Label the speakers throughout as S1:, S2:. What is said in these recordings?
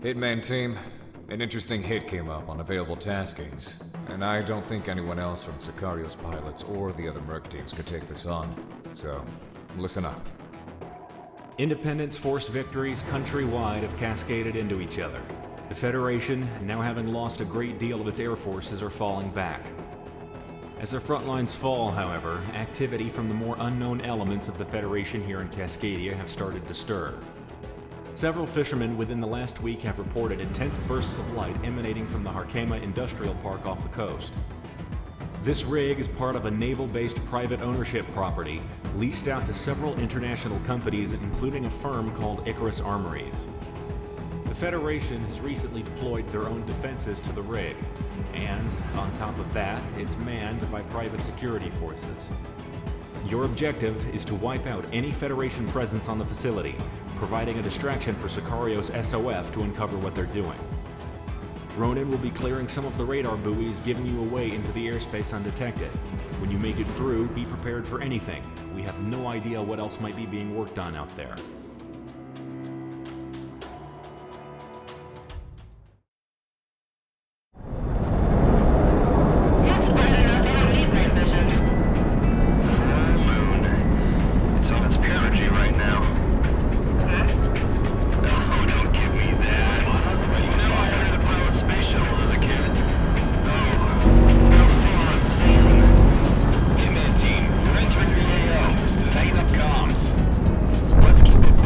S1: Hitman team, an interesting hit came up on available taskings, and I don't think anyone else from Sicario's pilots or the other merc teams could take this on. So, listen up.
S2: Independence Force victories countrywide have cascaded into each other. The Federation, now having lost a great deal of its air forces, are falling back. As their front lines fall, however, activity from the more unknown elements of the Federation here in Cascadia have started to stir. Several fishermen within the last week have reported intense bursts of light emanating from the Harkema Industrial Park off the coast. This rig is part of a naval-based private ownership property leased out to several international companies, including a firm called Icarus Armories. The Federation has recently deployed their own defenses to the rig, and, on top of that, it's manned by private security forces. Your objective is to wipe out any Federation presence on the facility, providing a distraction for Sicario's SOF to uncover what they're doing. Ronan will be clearing some of the radar buoys, giving you a way into the airspace undetected. When you make it through, be prepared for anything. We have no idea what else might be being worked on out there.
S3: Let's keep it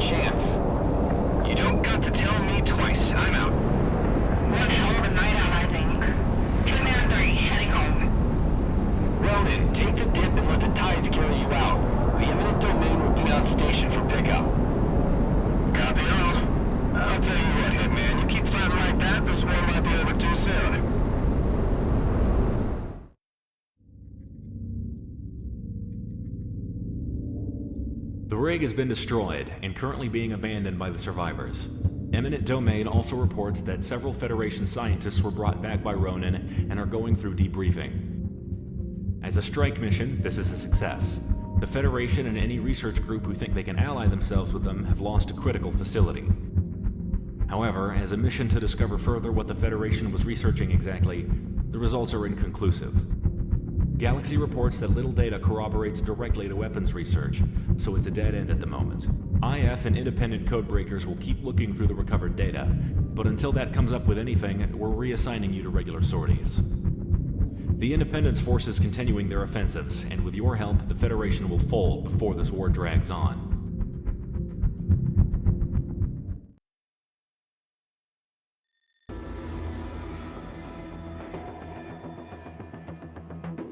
S3: chance. You don't got to tell me twice. I'm out.
S4: One hell of a night out, I think. Command 3, heading home.
S3: Ronan, take the dip and let the tides carry you out. The eminent domain will be on station for pickup. Copy all. I'll tell you what, Hitman, you keep fighting like that, this war might be over too soon.
S2: The rig has been destroyed and currently being abandoned by the survivors. Eminent Domain also reports that several Federation scientists were brought back by Ronan and are going through debriefing. As a strike mission, this is a success. The Federation and any research group who think they can ally themselves with them have lost a critical facility. However, as a mission to discover further what the Federation was researching exactly, the results are inconclusive. Galaxy reports that little data corroborates directly to weapons research, so it's a dead end at the moment. IF and independent codebreakers will keep looking through the recovered data, but until that comes up with anything, we're reassigning you to regular sorties. The Independence Force is continuing their offensives, and with your help, the Federation will fold before this war drags on.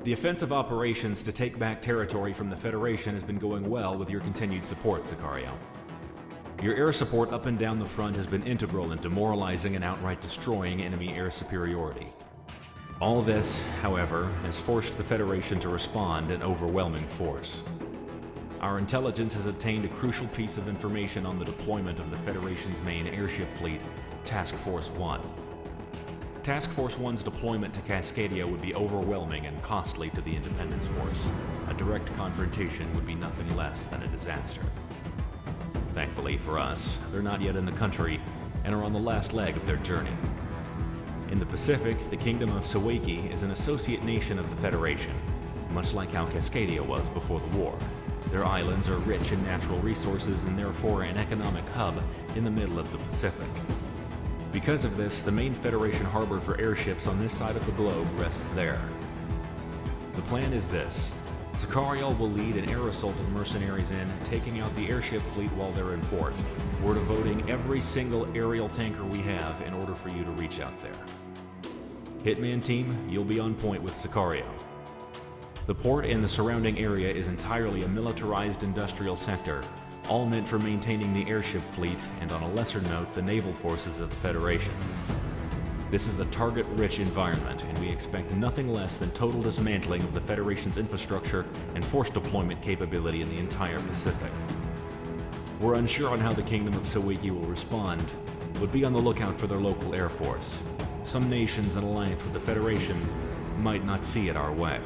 S2: The offensive operations to take back territory from the Federation has been going well with your continued support, Sicario. Your air support up and down the front has been integral in demoralizing and outright destroying enemy air superiority. All this, however, has forced the Federation to respond in overwhelming force. Our intelligence has obtained a crucial piece of information on the deployment of the Federation's main airship fleet, Task Force 1. Task Force 1's deployment to Cascadia would be overwhelming and costly to the Independence Force. A direct confrontation would be nothing less than a disaster. Thankfully for us, they're not yet in the country and are on the last leg of their journey. In the Pacific, the Kingdom of Sawaki is an associate nation of the Federation, much like how Cascadia was before the war. Their islands are rich in natural resources and therefore an economic hub in the middle of the Pacific. Because of this, the main Federation harbor for airships on this side of the globe rests there. The plan is this. Sicario will lead an air assault of mercenaries in, taking out the airship fleet while they're in port. We're devoting every single aerial tanker we have in order for you to reach out there. Hitman team, you'll be on point with Sicario. The port and the surrounding area is entirely a militarized industrial sector, all meant for maintaining the airship fleet and, on a lesser note, the naval forces of the Federation. This is a target-rich environment, and we expect nothing less than total dismantling of the Federation's infrastructure and force deployment capability in the entire Pacific. We're unsure on how the Kingdom of Sawaki will respond, but be on the lookout for their local air force. Some nations in alliance with the Federation might not see it our way.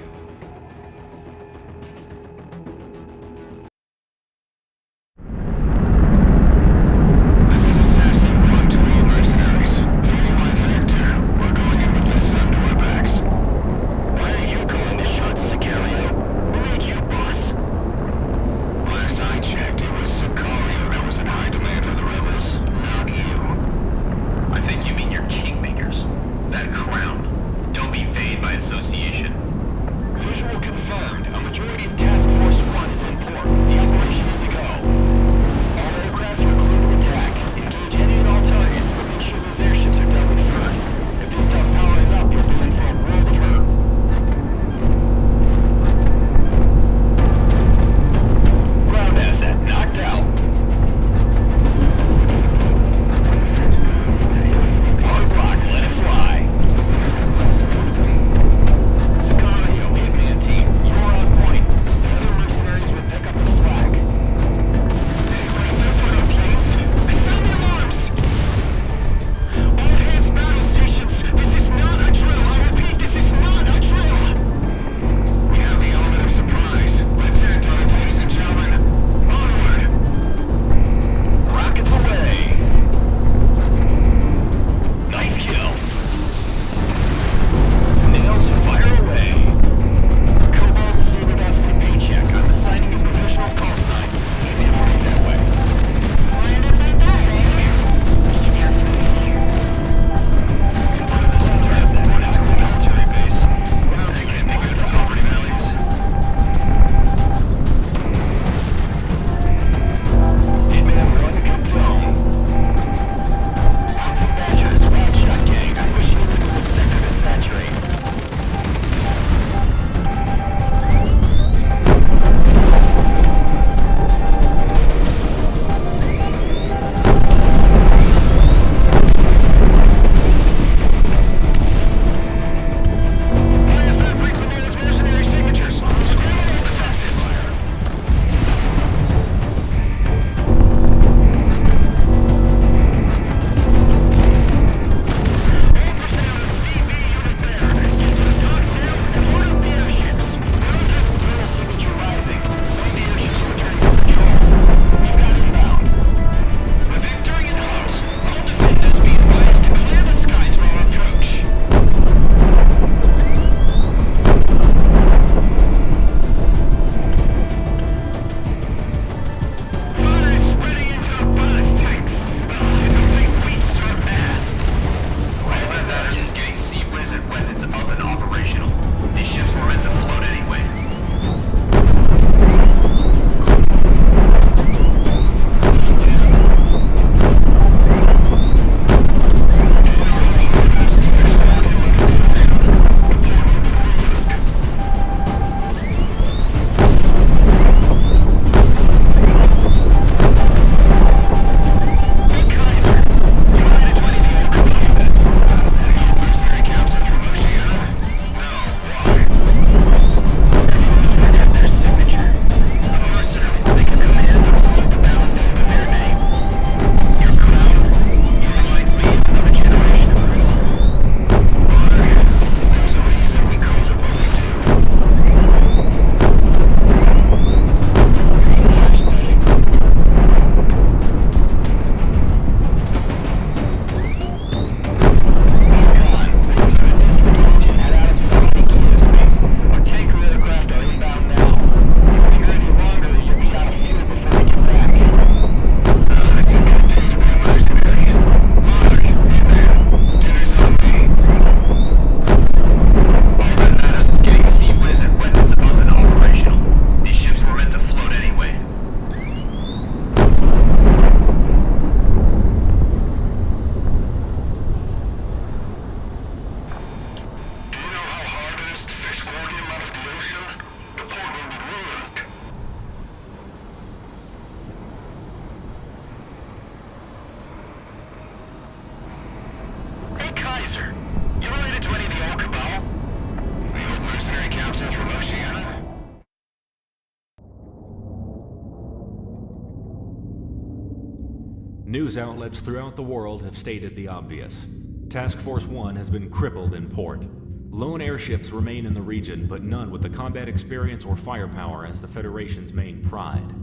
S2: News outlets throughout the world have stated the obvious. Task Force 1 has been crippled in port. Lone airships remain in the region, but none with the combat experience or firepower as the Federation's main pride.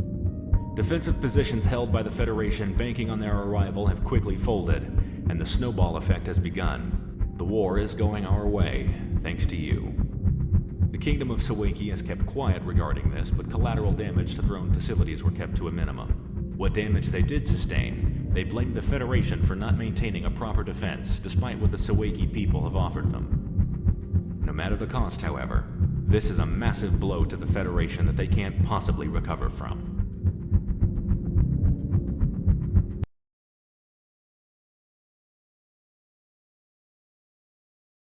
S2: Defensive positions held by the Federation banking on their arrival have quickly folded, and the snowball effect has begun. The war is going our way, thanks to you. The Kingdom of Sawaki has kept quiet regarding this, but collateral damage to throne facilities were kept to a minimum. What damage they did sustain, they blamed the Federation for not maintaining a proper defense, despite what the Sawaki people have offered them. No matter the cost, however, this is a massive blow to the Federation that they can't possibly recover from.